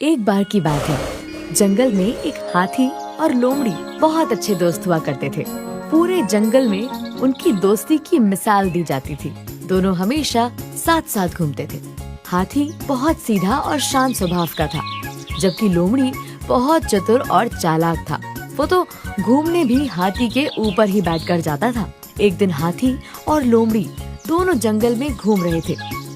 एक बार की बात है, जंगल में एक हाथी और लोमड़ी बहुत अच्छे दोस्त हुआ करते थे। पूरे जंगल में उनकी दोस्ती की मिसाल दी जाती थी। दोनों हमेशा साथ साथ घूमते थे। हाथी बहुत सीधा और शांत स्वभाव का था, जबकि लोमड़ी बहुत चतुर और चालाक था। वो तो घूमने भी हाथी के ऊपर ही बैठकर जाता था। एक दिन हाथी और लोमड़ी दोनों जंगल में घूम रहे थे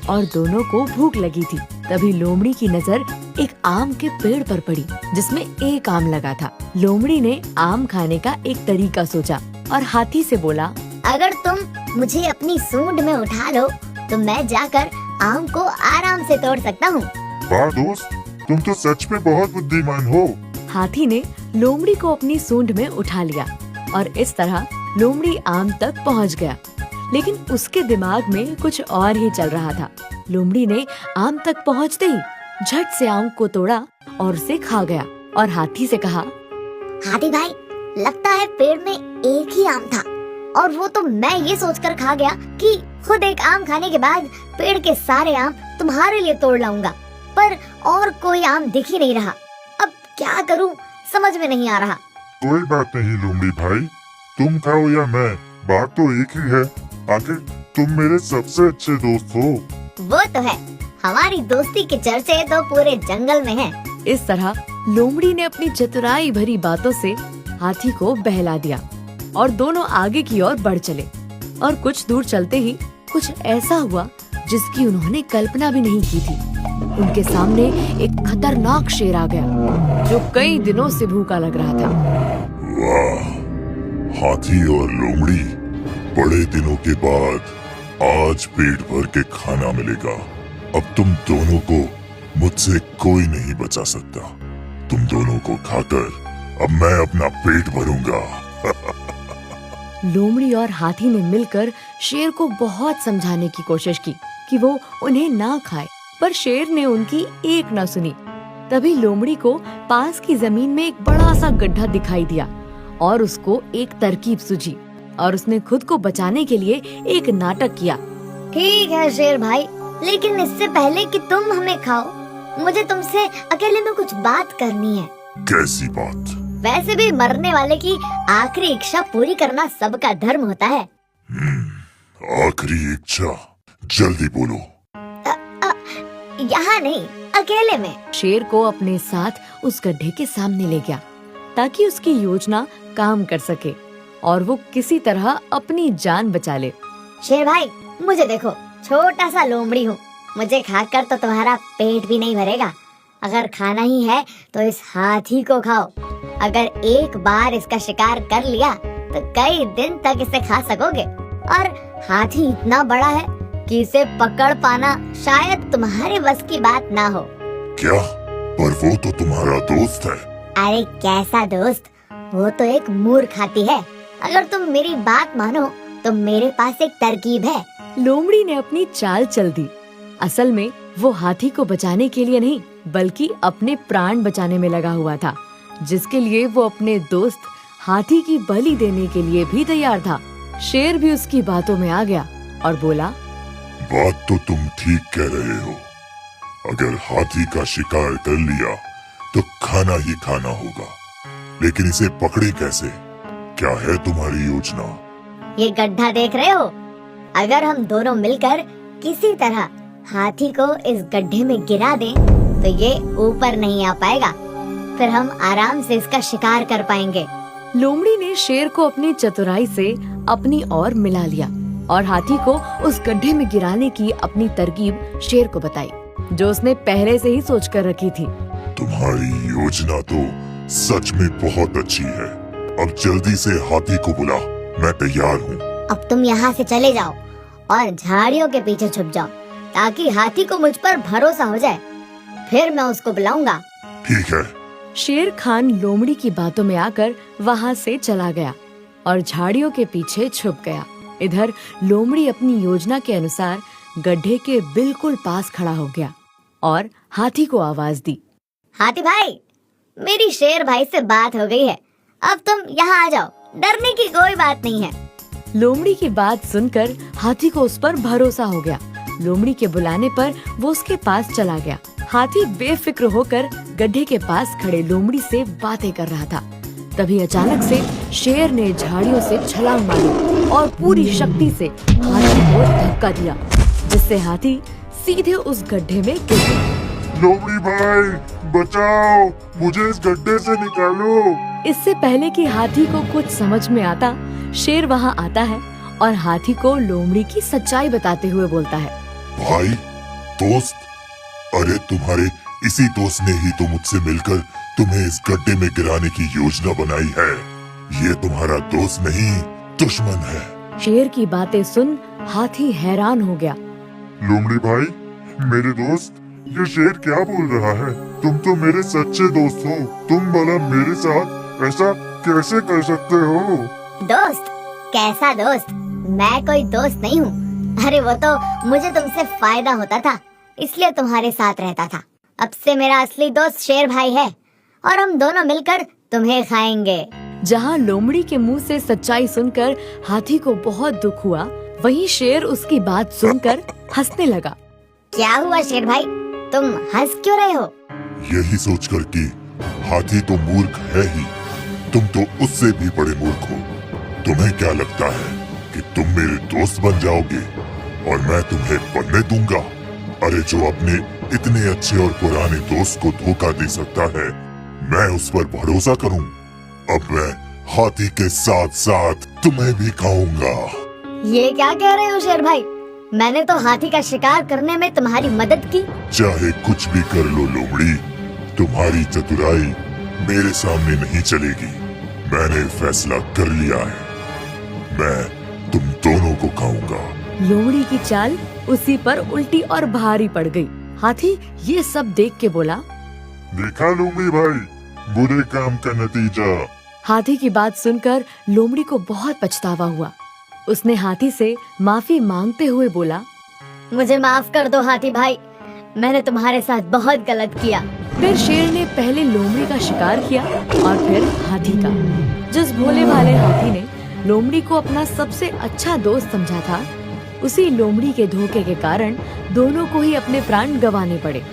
और दोनों को भूख लगी थी। तभी लोमड़ी की नजर एक आम के पेड़ पर पड़ी, जिसमें एक आम लगा था। लोमड़ी ने आम खाने का एक तरीका सोचा और हाथी से बोला, अगर तुम मुझे अपनी सूंड में उठा लो तो मैं जाकर आम को आराम से तोड़ सकता हूँ। वाह दोस्त, तुम तो सच में बहुत बुद्धिमान हो। हाथी ने लोमड़ी को अपनी सूंड में उठा लिया और इस तरह लोमड़ी आम तक पहुँच गया। लेकिन उसके दिमाग में कुछ और ही चल रहा था। लोमड़ी ने आम तक पहुँचते ही झट से आम को तोड़ा और उसे खा गया और हाथी से कहा, हाथी भाई, लगता है पेड़ में एक ही आम था और वो तो मैं ये सोचकर खा गया कि खुद एक आम खाने के बाद पेड़ के सारे आम तुम्हारे लिए तोड़ लाऊंगा, पर और कोई आम दिख ही नहीं रहा। अब क्या करूं, समझ में नहीं आ रहा। कोई बात नहीं लोमड़ी भाई, तुम खाओ या मैं, बात तो एक ही है। आखिर तुम मेरे सबसे अच्छे दोस्त हो। वो तो है, हमारी दोस्ती के चर्चे तो पूरे जंगल में हैं। इस तरह लोमड़ी ने अपनी चतुराई भरी बातों से हाथी को बहला दिया और दोनों आगे की ओर बढ़ चले। और कुछ दूर चलते ही कुछ ऐसा हुआ जिसकी उन्होंने कल्पना भी नहीं की थी। उनके सामने एक खतरनाक शेर आ गया, जो कई दिनों से भूखा लग रहा था। वाह, हाथी और लोमड़ी, बड़े दिनों के बाद आज पेट भर के खाना मिलेगा। अब तुम दोनों को मुझसे कोई नहीं बचा सकता। तुम दोनों को खाकर अब मैं अपना पेट भरूंगा। लोमड़ी और हाथी ने मिलकर शेर को बहुत समझाने की कोशिश की कि वो उन्हें ना खाए, पर शेर ने उनकी एक न सुनी। तभी लोमड़ी को पास की जमीन में एक बड़ा सा गड्ढा दिखाई दिया और उसको एक तरकीब सूझी और उसने खुद को बचाने के लिए एक नाटक किया। ठीक है शेर भाई, लेकिन इससे पहले कि तुम हमें खाओ, मुझे तुमसे अकेले में कुछ बात करनी है। कैसी बात? वैसे भी मरने वाले की आखिरी इच्छा पूरी करना सबका धर्म होता है। आखिरी इच्छा, जल्दी बोलो। यहाँ नहीं, अकेले में। शेर को अपने साथ उस गड्ढे के सामने ले गया ताकि उसकी योजना काम कर सके और वो किसी तरह अपनी जान बचा ले। शेर भाई, मुझे देखो, छोटा सा लोमड़ी हूँ। मुझे खाकर तो तुम्हारा पेट भी नहीं भरेगा। अगर खाना ही है तो इस हाथी को खाओ। अगर एक बार इसका शिकार कर लिया तो कई दिन तक इसे खा सकोगे। और हाथी इतना बड़ा है कि इसे पकड़ पाना शायद तुम्हारे बस की बात ना हो। क्या? पर वो तो तुम्हारा दोस्त है। अरे कैसा दोस्त, वो तो एक मूर्ख हाथी है। अगर तुम मेरी बात मानो तो मेरे पास एक तरकीब है। लोमड़ी ने अपनी चाल चल दी। असल में वो हाथी को बचाने के लिए नहीं, बल्कि अपने प्राण बचाने में लगा हुआ था, जिसके लिए वो अपने दोस्त हाथी की बलि देने के लिए भी तैयार था। शेर भी उसकी बातों में आ गया और बोला, बात तो तुम ठीक कह रहे हो। अगर हाथी का शिकार कर लिया तो खाना ही खाना होगा, लेकिन इसे पकड़े कैसे? क्या है तुम्हारी योजना? ये गड्ढा देख रहे हो? अगर हम दोनों मिलकर किसी तरह हाथी को इस गड्ढे में गिरा दें तो ये ऊपर नहीं आ पाएगा। फिर हम आराम से इसका शिकार कर पाएंगे। लोमड़ी ने शेर को अपनी चतुराई से अपनी ओर मिला लिया और हाथी को उस गड्ढे में गिराने की अपनी तरकीब शेर को बताई, जो उसने पहले से ही सोच कर रखी थी। तुम्हारी योजना तो सच में बहुत अच्छी है। अब जल्दी से हाथी को बुला, मैं तैयार हूँ। अब तुम यहाँ से चले जाओ और झाड़ियों के पीछे छुप जाओ, ताकि हाथी को मुझ पर भरोसा हो जाए। फिर मैं उसको बुलाऊंगा। ठीक है। शेर खान लोमड़ी की बातों में आकर वहाँ से चला गया और झाड़ियों के पीछे छुप गया। इधर लोमड़ी अपनी योजना के अनुसार गड्ढे के बिल्कुल पास खड़ा हो गया और हाथी को आवाज दी, हाथी भाई, मेरी शेर भाई से बात हो गई है। अब तुम यहाँ आ जाओ, डरने की कोई बात नहीं है। लोमड़ी की बात सुनकर हाथी को उस पर भरोसा हो गया। लोमड़ी के बुलाने पर वो उसके पास चला गया हाथी बेफिक्र होकर गड्ढे के पास खड़े लोमड़ी से बातें कर रहा था। तभी अचानक से शेर ने झाड़ियों से छलांग मारी और पूरी शक्ति से हाथी को धक्का दिया, जिससे हाथी सीधे उस गड्ढे में गिर गया। लोमड़ी भाई बचाओ, मुझे इस गड्ढे से निकालो। इससे पहले कि हाथी को कुछ समझ में आता, शेर वहाँ आता है और हाथी को लोमड़ी की सच्चाई बताते हुए बोलता है। भाई, दोस्त, अरे तुम्हारे इसी दोस्त ने ही तो मुझसे मिलकर तुम्हें इस गड्ढे में गिराने की योजना बनाई है। ये तुम्हारा दोस्त नहीं, दुश्मन है। शेर की बातें सुन हाथी हैरान हो गया। लोमड़ी भाई, मेरे दोस्त, ये शेर क्या बोल रहा है? तुम तो मेरे सच्चे दोस्त हो, तुम भला मेरे साथ ऐसा कैसे कर सकते हो? दोस्त? कैसा दोस्त? मैं कोई दोस्त नहीं हूँ। अरे वो तो मुझे तुमसे फायदा होता था, इसलिए तुम्हारे साथ रहता था। अब से मेरा असली दोस्त शेर भाई है और हम दोनों मिलकर तुम्हें खाएंगे। जहाँ लोमड़ी के मुंह से सच्चाई सुनकर हाथी को बहुत दुख हुआ, वहीं शेर उसकी बात सुनकर हंसने लगा। क्या हुआ शेर भाई, तुम हंस क्यों रहे हो? यही सोचकर कि हाथी तो मूर्ख है ही, तुम तो उससे भी बड़े मूर्ख हो। तुम्हें क्या लगता है कि तुम मेरे दोस्त बन जाओगे और मैं तुम्हें बनने दूंगा? अरे जो अपने इतने अच्छे और पुराने दोस्त को धोखा दे सकता है, मैं उस पर भरोसा करूं? अब मैं हाथी के साथ साथ तुम्हें भी खाऊंगा। ये क्या कह रहे हो शेर भाई? मैंने तो हाथी का शिकार करने में तुम्हारी मदद की। चाहे कुछ भी कर लो लोमड़ी, तुम्हारी चतुराई मेरे सामने नहीं चलेगी। मैंने फैसला कर लिया है, मैं तुम दोनों को खाऊंगा। लोमड़ी की चाल उसी पर उल्टी और भारी पड़ गई। हाथी ये सब देख के बोला। देखा लोमड़ी भाई, बुरे काम का नतीजा। हाथी की बात सुनकर लोमड़ी को बहुत पछतावा हुआ। उसने हाथी से माफी मांगते हुए बोला। मुझे माफ कर दो हाथी भाई, मैंने तुम्हारे साथ बहुत गलत किया। फिर शेर ने पहले लोमड़ी का शिकार किया और फिर हाथी का। जिस भोले भाले हाथी ने लोमड़ी को अपना सबसे अच्छा दोस्त समझा था, उसी लोमड़ी के धोखे के कारण दोनों को ही अपने प्राण गंवाने पड़े।